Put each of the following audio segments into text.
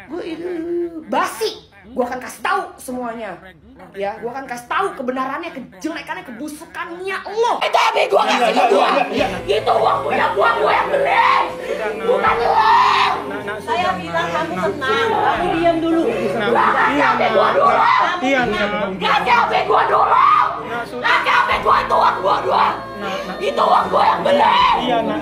Gue ini basi. Gue akan kasih tahu semuanya. Ya, gue akan kasih tahu kebenarannya, kejelekannya, kebusukannya lo. Tapi gue kasih ke gue. Itu uang gue yang beli. Bukan lo. Saya bilang kamu tenang, kamu diam dulu. Kasih HP gue dulu. Kasih HP gue dulu. Kasih HP gue, itu uang gue doang. Itu uang gue yang beli. Iya nak.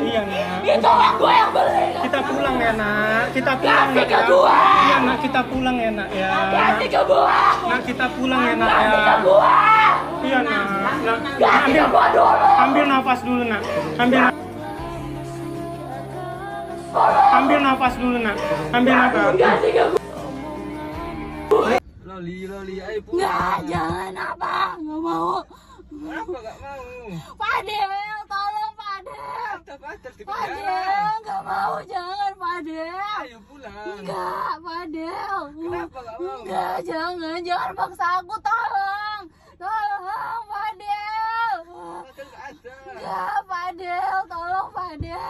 Itu uang gue yang beli. Kita pulang ya nak. Kita pulang Kasih nak ke ya. gue. Iya nak, kita pulang ya nak ya. Kasih ke gue. Nak, kita pulang ya nak Kasih ya. ke gue. Iya nak. Kasih ke gue dulu. Ambil nafas dulu nak. Ambil nafas dulu nak. Ambil nafas. Kasih ke gue. Loli, ayo pulang. Nggak, jangan apa, nggak mau. Kenapa nggak mau? Fadil, tolong Fadil. Ada di penjara. Fadil, nggak mau, jangan Fadil. Ayo pulang. Enggak, Fadil. Kenapa nggak mau? Enggak, jangan paksa aku, tolong. Tolong, Fadil. Kan nggak ada. Enggak, Fadil, tolong Fadil.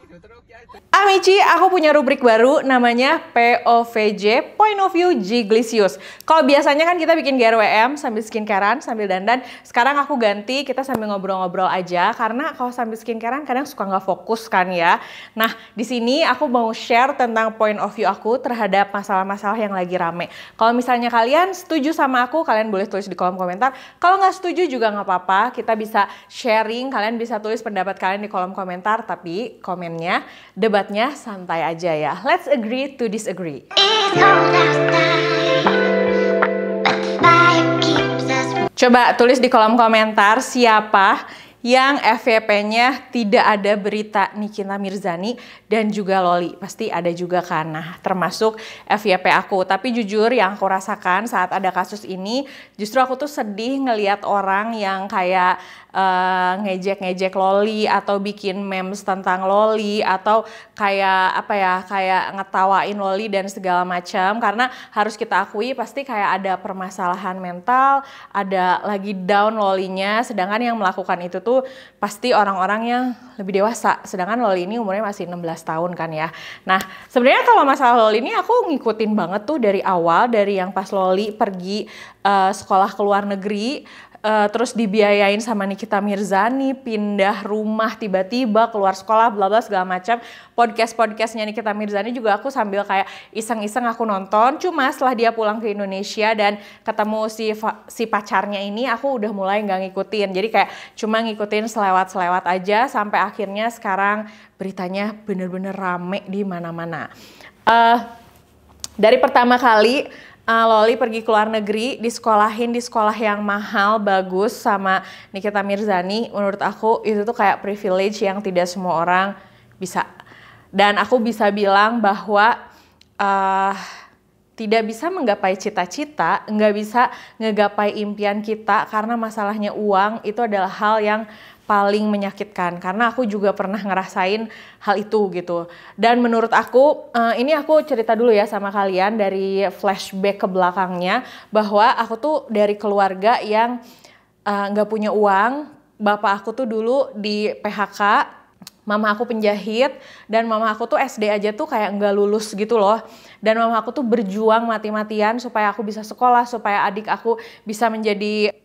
Dokter Oki ada. Amici, aku punya rubrik baru namanya POVJ, Point of View Jiglisius. Kalau biasanya kan kita bikin GRWM sambil skincarean, sambil dandan. Sekarang aku ganti, kita sambil ngobrol-ngobrol aja. Karena kalau sambil skincarean kadang suka nggak fokus kan ya. Nah, di sini aku mau share tentang point of view aku terhadap masalah-masalah yang lagi rame. Kalau misalnya kalian setuju sama aku, kalian boleh tulis di kolom komentar. Kalau nggak setuju juga nggak apa-apa, kita bisa sharing, kalian bisa tulis pendapat kalian di kolom komentar. Tapi komennya, debatnya santai aja ya. Let's agree to disagree. Coba tulis di kolom komentar siapa yang FYP-nya tidak ada berita Nikita Mirzani dan juga Loli. Pasti ada juga kan, nah termasuk FYP aku. Tapi jujur yang aku rasakan saat ada kasus ini, justru aku tuh sedih ngelihat orang yang kayak ngejek-ngejek Loli atau bikin memes tentang Loli atau kayak apa ya, kayak ngetawain Loli dan segala macam. Karena harus kita akui pasti kayak ada permasalahan mental, ada lagi down Lolinya, sedangkan yang melakukan itu tuh pasti orang-orang yang lebih dewasa, sedangkan Loli ini umurnya masih 16 tahun kan ya. Nah sebenarnya kalau masalah Loli ini aku ngikutin banget tuh dari awal, dari yang pas Loli pergi sekolah ke luar negeri, terus dibiayain sama Nikita Mirzani, pindah rumah tiba-tiba, keluar sekolah, bla bla segala macam. Podcastnya Nikita Mirzani juga aku sambil kayak iseng-iseng aku nonton. Cuma setelah dia pulang ke Indonesia dan ketemu si pacarnya ini, aku udah mulai nggak ngikutin. Jadi kayak cuma ngikutin selewat-selewat aja sampai akhirnya sekarang beritanya bener-bener rame di mana-mana. Dari pertama kali Loli pergi ke luar negeri, disekolahin di sekolah yang mahal, bagus sama Nikita Mirzani. Menurut aku itu tuh kayak privilege yang tidak semua orang bisa. Dan aku bisa bilang bahwa tidak bisa menggapai cita-cita, nggak bisa ngegapai impian kita karena masalahnya uang itu adalah hal yang paling menyakitkan, karena aku juga pernah ngerasain hal itu gitu. Dan menurut aku, ini aku cerita dulu ya sama kalian dari flashback ke belakangnya, bahwa aku tuh dari keluarga yang nggak punya uang. Bapak aku tuh dulu di PHK, mama aku penjahit, dan mama aku tuh SD aja tuh kayak nggak lulus gitu loh. Dan mama aku tuh berjuang mati-matian supaya aku bisa sekolah, supaya adik aku bisa menjadi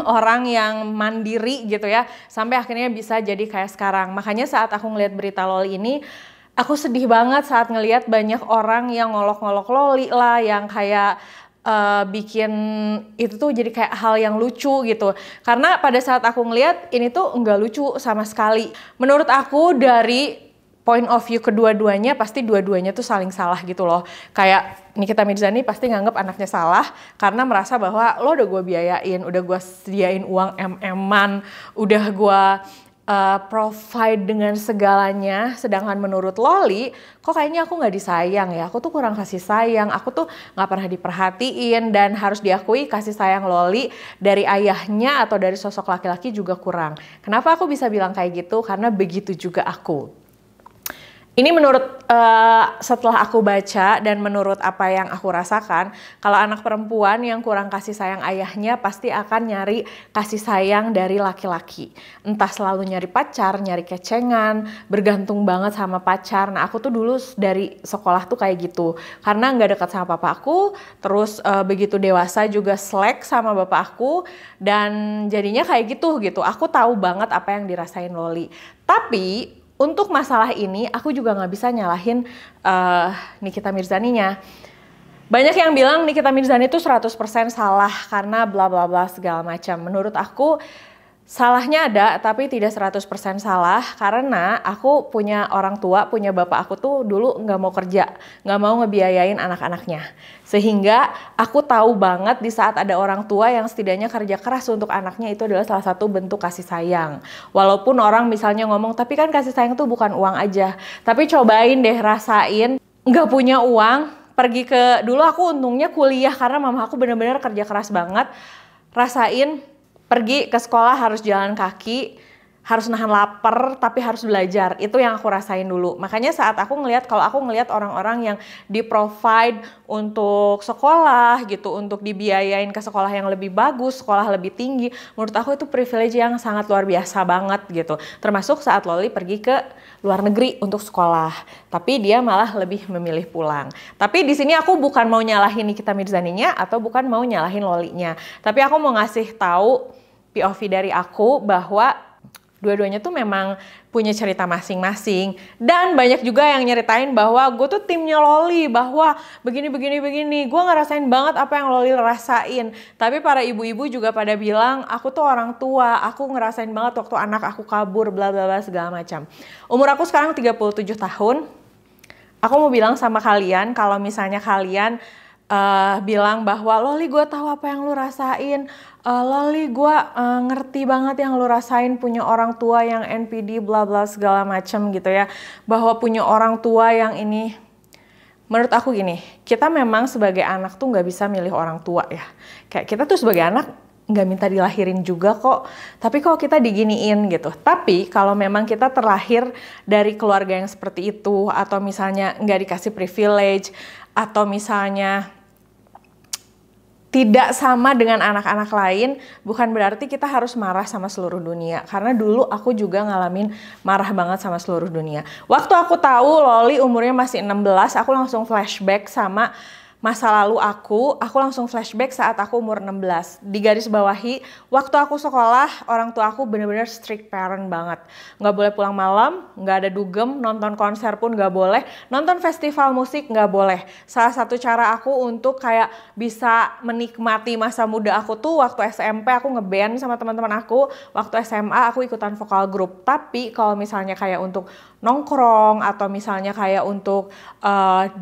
orang yang mandiri gitu ya, sampai akhirnya bisa jadi kayak sekarang. Makanya saat aku ngeliat berita Loli ini, aku sedih banget saat ngelihat banyak orang yang ngolok-ngolok Loli lah, yang kayak bikin itu tuh jadi kayak hal yang lucu gitu. Karena pada saat aku ngeliat ini tuh nggak lucu sama sekali. Menurut aku dari point of view kedua-duanya, pasti dua-duanya tuh saling salah gitu loh. Kayak Nikita Mirzani pasti nganggep anaknya salah karena merasa bahwa lo udah gue biayain, udah gue sediain uang MM-an, udah gue provide dengan segalanya. Sedangkan menurut Loli, kok kayaknya aku nggak disayang ya, aku tuh kurang kasih sayang, aku tuh nggak pernah diperhatiin. Dan harus diakui kasih sayang Loli dari ayahnya atau dari sosok laki-laki juga kurang. Kenapa aku bisa bilang kayak gitu? Karena begitu juga aku. Ini menurut setelah aku baca dan menurut apa yang aku rasakan, kalau anak perempuan yang kurang kasih sayang ayahnya pasti akan nyari kasih sayang dari laki-laki. Entah selalu nyari pacar, nyari kecengan, bergantung banget sama pacar. Nah aku tuh dulu dari sekolah tuh kayak gitu. Karena nggak dekat sama papa aku, terus begitu dewasa juga slack sama bapak aku. Dan jadinya kayak gitu. Aku tahu banget apa yang dirasain Loli. Tapi untuk masalah ini, aku juga nggak bisa nyalahin Nikita Mirzaninya. Banyak yang bilang Nikita Mirzani itu 100% salah karena bla bla bla segala macam. Menurut aku, salahnya ada, tapi tidak 100% salah karena aku punya orang tua, punya bapak aku tuh dulu nggak mau kerja, nggak mau ngebiayain anak-anaknya. Sehingga aku tahu banget di saat ada orang tua yang setidaknya kerja keras untuk anaknya itu adalah salah satu bentuk kasih sayang. Walaupun orang misalnya ngomong, tapi kan kasih sayang tuh bukan uang aja. Tapi cobain deh rasain, nggak punya uang, pergi ke, dulu aku untungnya kuliah karena mama aku bener-bener kerja keras banget. Rasain pergi ke sekolah harus jalan kaki, harus nahan lapar, tapi harus belajar. Itu yang aku rasain dulu. Makanya saat aku ngelihat, kalau aku ngelihat orang-orang yang di-provide untuk sekolah gitu, untuk dibiayain ke sekolah yang lebih bagus, sekolah lebih tinggi, menurut aku itu privilege yang sangat luar biasa banget gitu. Termasuk saat Loli pergi ke luar negeri untuk sekolah, tapi dia malah lebih memilih pulang. Tapi di sini aku bukan mau nyalahin Nikita Mirzaninya atau bukan mau nyalahin Lolinya, tapi aku mau ngasih tahu POV dari aku bahwa dua-duanya tuh memang punya cerita masing-masing. Dan banyak juga yang nyeritain bahwa gue tuh timnya Loli, bahwa begini. Gue ngerasain banget apa yang Loli rasain. Tapi para ibu-ibu juga pada bilang, aku tuh orang tua, aku ngerasain banget waktu anak aku kabur, bla bla bla segala macam. Umur aku sekarang 37 tahun. Aku mau bilang sama kalian, kalau misalnya kalian bilang bahwa Loli gue tahu apa yang lu rasain, Loli gue ngerti banget yang lu rasain punya orang tua yang NPD bla bla segala macem gitu ya, bahwa punya orang tua yang ini. Menurut aku gini, kita memang sebagai anak tuh nggak bisa milih orang tua ya. Kayak kita tuh sebagai anak nggak minta dilahirin juga kok, tapi kok kita diginiin gitu. Tapi kalau memang kita terlahir dari keluarga yang seperti itu, atau misalnya nggak dikasih privilege, atau misalnya tidak sama dengan anak-anak lain, bukan berarti kita harus marah sama seluruh dunia. Karena dulu aku juga ngalamin marah banget sama seluruh dunia. Waktu aku tahu Loli umurnya masih 16, aku langsung flashback sama masa lalu aku langsung flashback saat aku umur 16. Di garis bawahi, waktu aku sekolah, orang tua aku bener-bener strict parent banget. Nggak boleh pulang malam, nggak ada dugem, nonton konser pun nggak boleh, nonton festival musik nggak boleh. Salah satu cara aku untuk kayak bisa menikmati masa muda aku tuh waktu SMP aku ngeband sama teman-teman aku, waktu SMA aku ikutan vokal grup. Tapi kalau misalnya kayak untuk nongkrong atau misalnya kayak untuk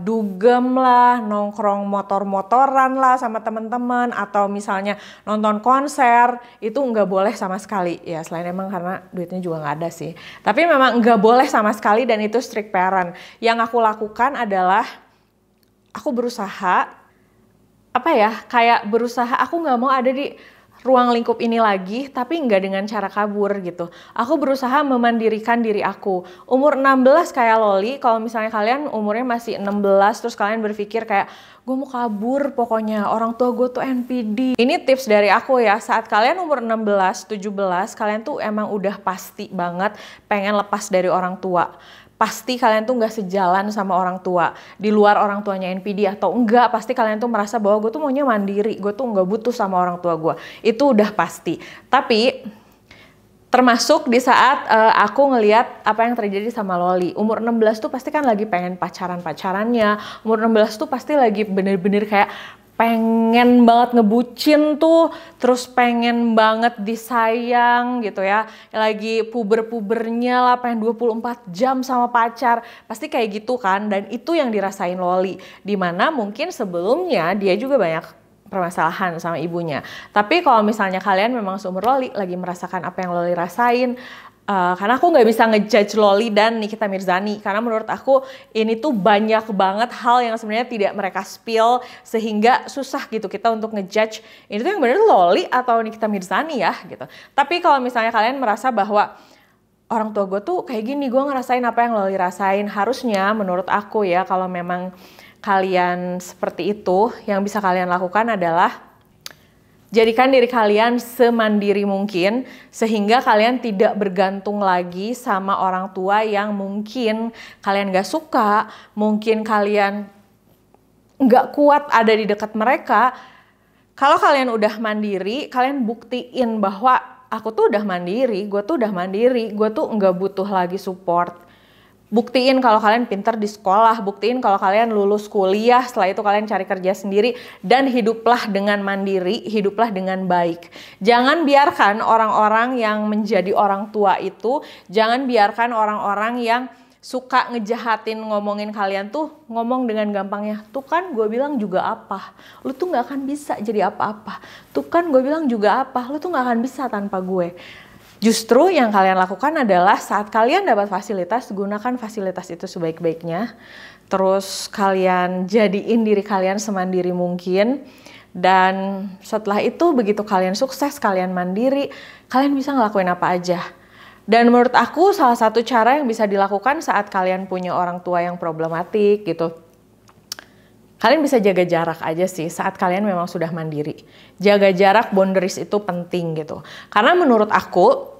dugem lah, nongkrong motor-motoran lah sama teman-teman, atau misalnya nonton konser, itu nggak boleh sama sekali ya, selain emang karena duitnya juga nggak ada sih, tapi memang nggak boleh sama sekali dan itu strict parent. Yang aku lakukan adalah aku berusaha kayak berusaha aku nggak mau ada di ruang lingkup ini lagi, tapi nggak dengan cara kabur gitu. Aku berusaha memandirikan diri aku. Umur 16 kayak Loli, kalau misalnya kalian umurnya masih 16, terus kalian berpikir kayak, gue mau kabur pokoknya, orang tua gue tuh NPD. Ini tips dari aku ya, saat kalian umur 16, 17, kalian tuh emang udah pasti banget pengen lepas dari orang tua. Pasti kalian tuh nggak sejalan sama orang tua. Di luar orang tuanya NPD atau enggak, pasti kalian tuh merasa bahwa gue tuh maunya mandiri, gue tuh nggak butuh sama orang tua gue. Itu udah pasti. Tapi termasuk di saat aku ngeliat apa yang terjadi sama Loli. Umur 16 tuh pasti kan lagi pengen pacaran-pacarannya. Umur 16 tuh pasti lagi bener-bener kayak pengen banget ngebucin tuh, terus pengen banget disayang gitu ya, lagi puber-pubernya lah, pengen 24 jam sama pacar, pasti kayak gitu kan. Dan itu yang dirasain Loli, dimana mungkin sebelumnya dia juga banyak permasalahan sama ibunya. Tapi kalau misalnya kalian memang seumur Loli lagi merasakan apa yang Loli rasain, karena aku nggak bisa ngejudge Loli dan Nikita Mirzani, karena menurut aku ini tuh banyak banget hal yang sebenarnya tidak mereka spill, sehingga susah gitu kita untuk ngejudge ini tuh yang bener Loli atau Nikita Mirzani ya gitu. Tapi kalau misalnya kalian merasa bahwa orang tua gue tuh kayak gini, gue ngerasain apa yang Loli rasain. Harusnya menurut aku ya, kalau memang kalian seperti itu, yang bisa kalian lakukan adalah jadikan diri kalian semandiri mungkin, sehingga kalian tidak bergantung lagi sama orang tua yang mungkin kalian gak suka, mungkin kalian gak kuat ada di dekat mereka. Kalau kalian udah mandiri, kalian buktiin bahwa aku tuh udah mandiri, gue tuh nggak butuh lagi support. Buktiin kalau kalian pintar di sekolah, buktiin kalau kalian lulus kuliah, setelah itu kalian cari kerja sendiri, dan hiduplah dengan mandiri, hiduplah dengan baik. Jangan biarkan orang-orang yang menjadi orang tua itu, jangan biarkan orang-orang yang suka ngejahatin ngomongin kalian tuh ngomong dengan gampangnya, tuh kan gue bilang juga apa, lu tuh gak akan bisa jadi apa-apa, tuh kan gue bilang juga apa, lu tuh gak akan bisa tanpa gue. Justru yang kalian lakukan adalah saat kalian dapat fasilitas, gunakan fasilitas itu sebaik-baiknya, terus kalian jadiin diri kalian semandiri mungkin, dan setelah itu begitu kalian sukses, kalian mandiri, kalian bisa ngelakuin apa aja. Dan menurut aku salah satu cara yang bisa dilakukan saat kalian punya orang tua yang problematik gitu, kalian bisa jaga jarak aja sih saat kalian memang sudah mandiri. Jaga jarak, boundaries itu penting gitu. Karena menurut aku,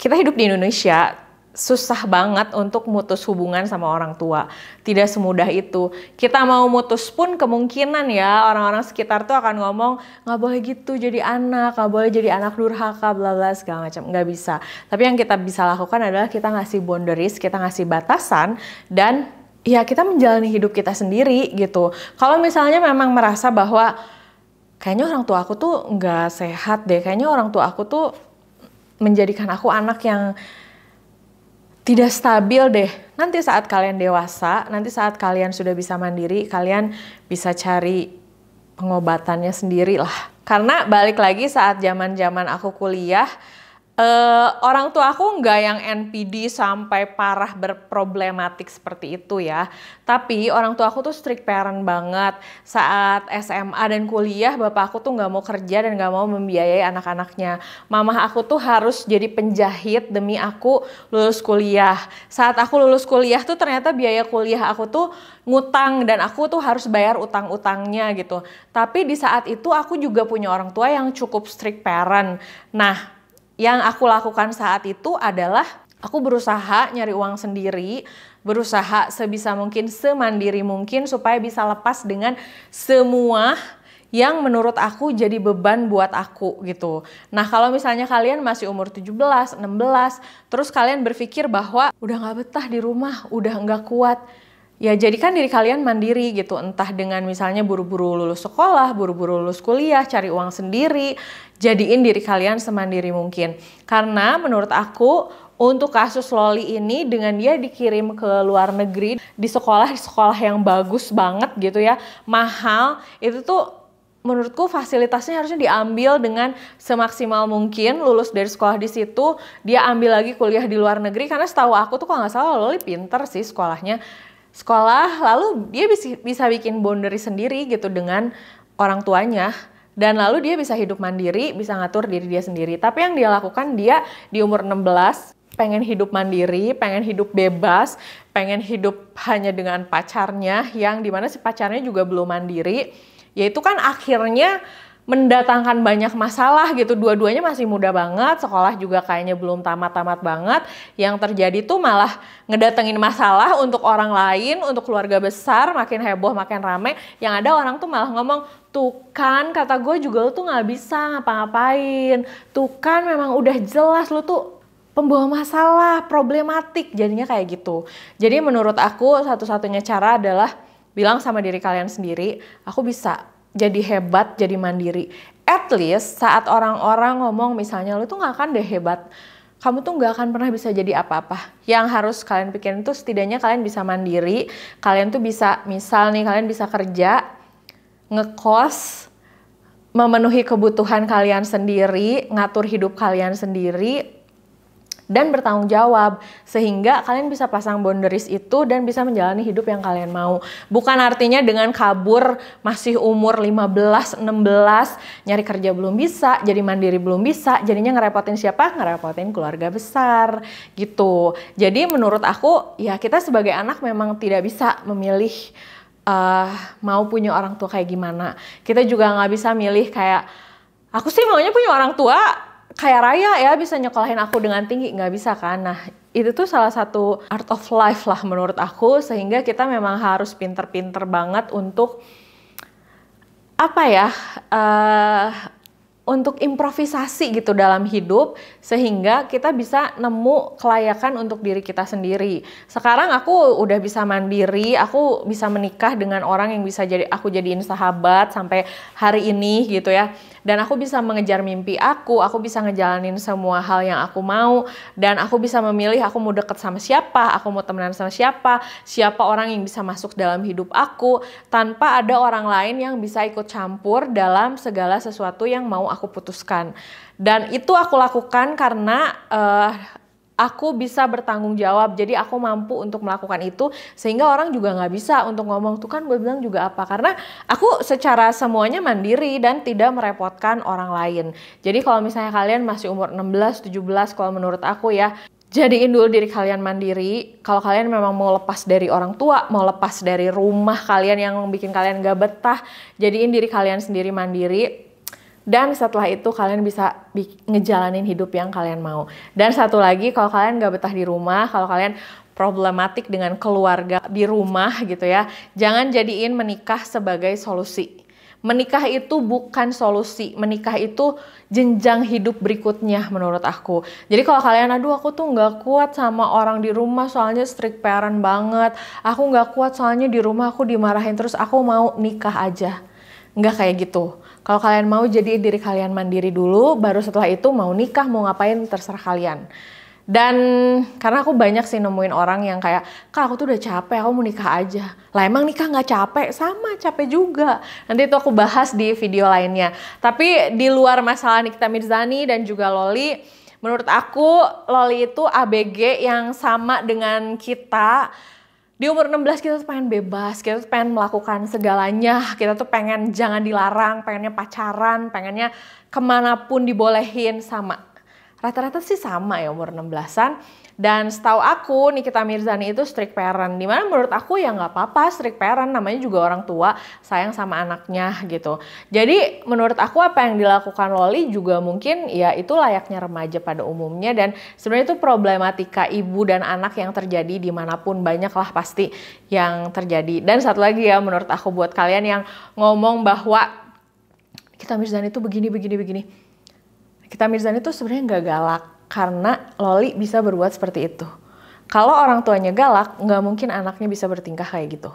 kita hidup di Indonesia, susah banget untuk mutus hubungan sama orang tua. Tidak semudah itu. Kita mau mutus pun kemungkinan ya orang-orang sekitar tuh akan ngomong, nggak boleh gitu jadi anak, nggak boleh jadi anak durhaka, bla bla segala macam. Nggak bisa. Tapi yang kita bisa lakukan adalah kita ngasih boundaries, kita ngasih batasan, dan ya kita menjalani hidup kita sendiri gitu. Kalau misalnya memang merasa bahwa kayaknya orang tua aku tuh nggak sehat deh, kayaknya orang tua aku tuh menjadikan aku anak yang tidak stabil deh. Nanti saat kalian dewasa, nanti saat kalian sudah bisa mandiri, kalian bisa cari pengobatannya sendiri lah. Karena balik lagi saat zaman-zaman aku kuliah, orang tua aku nggak yang NPD sampai parah berproblematik seperti itu ya. Tapi orang tua aku tuh strict parent banget. Saat SMA dan kuliah, bapak aku tuh nggak mau kerja dan nggak mau membiayai anak-anaknya. Mamah aku tuh harus jadi penjahit demi aku lulus kuliah. Saat aku lulus kuliah tuh ternyata biaya kuliah aku tuh ngutang dan aku tuh harus bayar utang-utangnya gitu. Tapi di saat itu aku juga punya orang tua yang cukup strict parent. Nah, yang aku lakukan saat itu adalah aku berusaha nyari uang sendiri, berusaha sebisa mungkin, semandiri mungkin supaya bisa lepas dengan semua yang menurut aku jadi beban buat aku gitu. Nah, kalau misalnya kalian masih umur 17, 16, terus kalian berpikir bahwa udah gak betah di rumah, udah gak kuat, ya jadikan diri kalian mandiri gitu, entah dengan misalnya buru-buru lulus sekolah, buru-buru lulus kuliah, cari uang sendiri, jadiin diri kalian semandiri mungkin. Karena menurut aku untuk kasus Loli ini, dengan dia dikirim ke luar negeri, di sekolah yang bagus banget gitu ya, mahal, itu tuh menurutku fasilitasnya harusnya diambil dengan semaksimal mungkin. Lulus dari sekolah di situ, dia ambil lagi kuliah di luar negeri, karena setahu aku tuh kalau nggak salah Loli pinter sih sekolahnya. Sekolah, lalu dia bisa bikin boundary sendiri gitu dengan orang tuanya, dan lalu dia bisa hidup mandiri, bisa ngatur diri dia sendiri. Tapi yang dia lakukan, dia di umur 16 pengen hidup mandiri, pengen hidup bebas, pengen hidup hanya dengan pacarnya, yang dimana si pacarnya juga belum mandiri. Yaitu kan akhirnya mendatangkan banyak masalah gitu. Dua-duanya masih muda banget, sekolah juga kayaknya belum tamat-tamat banget. Yang terjadi tuh malah ngedatengin masalah untuk orang lain, untuk keluarga besar, makin heboh, makin rame. Yang ada orang tuh malah ngomong, tuh kan kata gue juga lu tuh gak bisa ngapa-ngapain. Tuh kan memang udah jelas lu tuh pembawa masalah, problematik, jadinya kayak gitu. Jadi menurut aku satu-satunya cara adalah bilang sama diri kalian sendiri, aku bisa jadi hebat, jadi mandiri. At least saat orang-orang ngomong misalnya lu tuh gak akan deh hebat, kamu tuh gak akan pernah bisa jadi apa-apa. Yang harus kalian pikirin tuh setidaknya kalian bisa mandiri, kalian tuh bisa, misal nih kalian bisa kerja, ngekos, memenuhi kebutuhan kalian sendiri, ngatur hidup kalian sendiri, dan bertanggung jawab, sehingga kalian bisa pasang boundaries itu dan bisa menjalani hidup yang kalian mau. Bukan artinya dengan kabur masih umur 15, 16, nyari kerja belum bisa, jadi mandiri belum bisa, jadinya ngerepotin siapa? Ngerepotin keluarga besar gitu. Jadi menurut aku ya kita sebagai anak memang tidak bisa memilih mau punya orang tua kayak gimana. Kita juga nggak bisa milih kayak aku sih maunya punya orang tua kayak Raya ya, bisa nyekolahin aku dengan tinggi, nggak bisa kan. Nah itu tuh salah satu art of life lah menurut aku, sehingga kita memang harus pinter-pinter banget untuk apa ya, untuk improvisasi gitu dalam hidup, sehingga kita bisa nemu kelayakan untuk diri kita sendiri. Sekarang aku udah bisa mandiri, aku bisa menikah dengan orang yang bisa aku jadiin sahabat sampai hari ini gitu ya. Dan aku bisa mengejar mimpi aku bisa ngejalanin semua hal yang aku mau, dan aku bisa memilih aku mau deket sama siapa, aku mau temenan sama siapa orang yang bisa masuk dalam hidup aku, tanpa ada orang lain yang bisa ikut campur dalam segala sesuatu yang mau aku putuskan. Dan itu aku lakukan karena aku bisa bertanggung jawab, jadi aku mampu untuk melakukan itu, sehingga orang juga nggak bisa untuk ngomong tuh kan gue bilang juga apa, karena aku secara semuanya mandiri dan tidak merepotkan orang lain. Jadi kalau misalnya kalian masih umur 16, 17, kalau menurut aku ya, jadiin dulu diri kalian mandiri. Kalau kalian memang mau lepas dari orang tua, mau lepas dari rumah kalian yang bikin kalian gak betah, jadiin diri kalian sendiri mandiri. Dan setelah itu kalian bisa ngejalanin hidup yang kalian mau. Dan satu lagi, kalau kalian gak betah di rumah, kalau kalian problematik dengan keluarga di rumah gitu ya, jangan jadiin menikah sebagai solusi. Menikah itu bukan solusi, menikah itu jenjang hidup berikutnya menurut aku. Jadi kalau kalian, aduh aku tuh gak kuat sama orang di rumah soalnya strict parent banget, aku gak kuat soalnya di rumah aku dimarahin terus, aku mau nikah aja. Nggak kayak gitu. Kalau kalian mau, jadi diri kalian mandiri dulu, baru setelah itu mau nikah, mau ngapain terserah kalian. Dan karena aku banyak sih nemuin orang yang kayak, Kak aku tuh udah capek, aku mau nikah aja. Lah emang nikah nggak capek? Sama, capek juga. Nanti itu aku bahas di video lainnya. Tapi di luar masalah Nikita Mirzani dan juga Loli, menurut aku Loli itu ABG yang sama dengan kita. Di umur 16 kita tuh pengen bebas, kita tuh pengen melakukan segalanya, kita tuh pengen jangan dilarang, pengennya pacaran, pengennya kemanapun dibolehin, sama. Rata-rata sih sama ya umur 16-an. Dan setahu aku Nikita Mirzani itu strict parent, dimana menurut aku ya nggak apa-apa strict parent, namanya juga orang tua sayang sama anaknya gitu. Jadi menurut aku apa yang dilakukan Loli juga mungkin ya itu layaknya remaja pada umumnya, dan sebenarnya itu problematika ibu dan anak yang terjadi dimanapun, banyak lah pasti yang terjadi. Dan satu lagi ya menurut aku buat kalian yang ngomong bahwa Nikita Mirzani itu begini. Nikita Mirzani itu sebenarnya nggak galak, karena Loli bisa berbuat seperti itu. Kalau orang tuanya galak, nggak mungkin anaknya bisa bertingkah kayak gitu.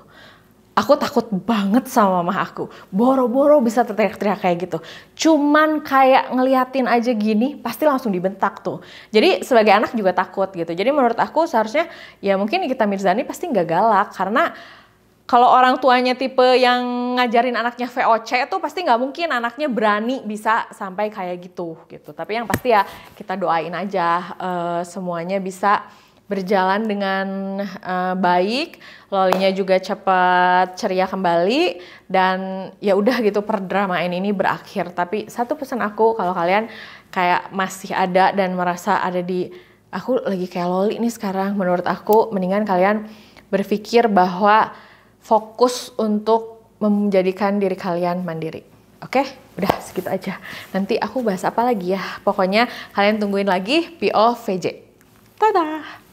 Aku takut banget sama mama aku. Boro-boro bisa teriak-teriak kayak gitu. Cuman kayak ngeliatin aja gini, pasti langsung dibentak tuh. Jadi sebagai anak juga takut gitu. Jadi menurut aku seharusnya, ya mungkin Nikita Mirzani pasti nggak galak. Karena kalau orang tuanya tipe yang ngajarin anaknya VOC tuh pasti nggak mungkin anaknya berani bisa sampai kayak gitu. Tapi yang pasti ya kita doain aja semuanya bisa berjalan dengan baik, Lolinya juga cepat ceria kembali, dan ya udah gitu perdramaan ini berakhir. Tapi satu pesan aku, kalau kalian kayak masih ada dan merasa ada di aku lagi kayak Loli nih sekarang, menurut aku mendingan kalian berpikir bahwa fokus untuk menjadikan diri kalian mandiri. Oke, udah segitu aja. Nanti aku bahas apa lagi ya. Pokoknya kalian tungguin lagi POVJ. Dadah!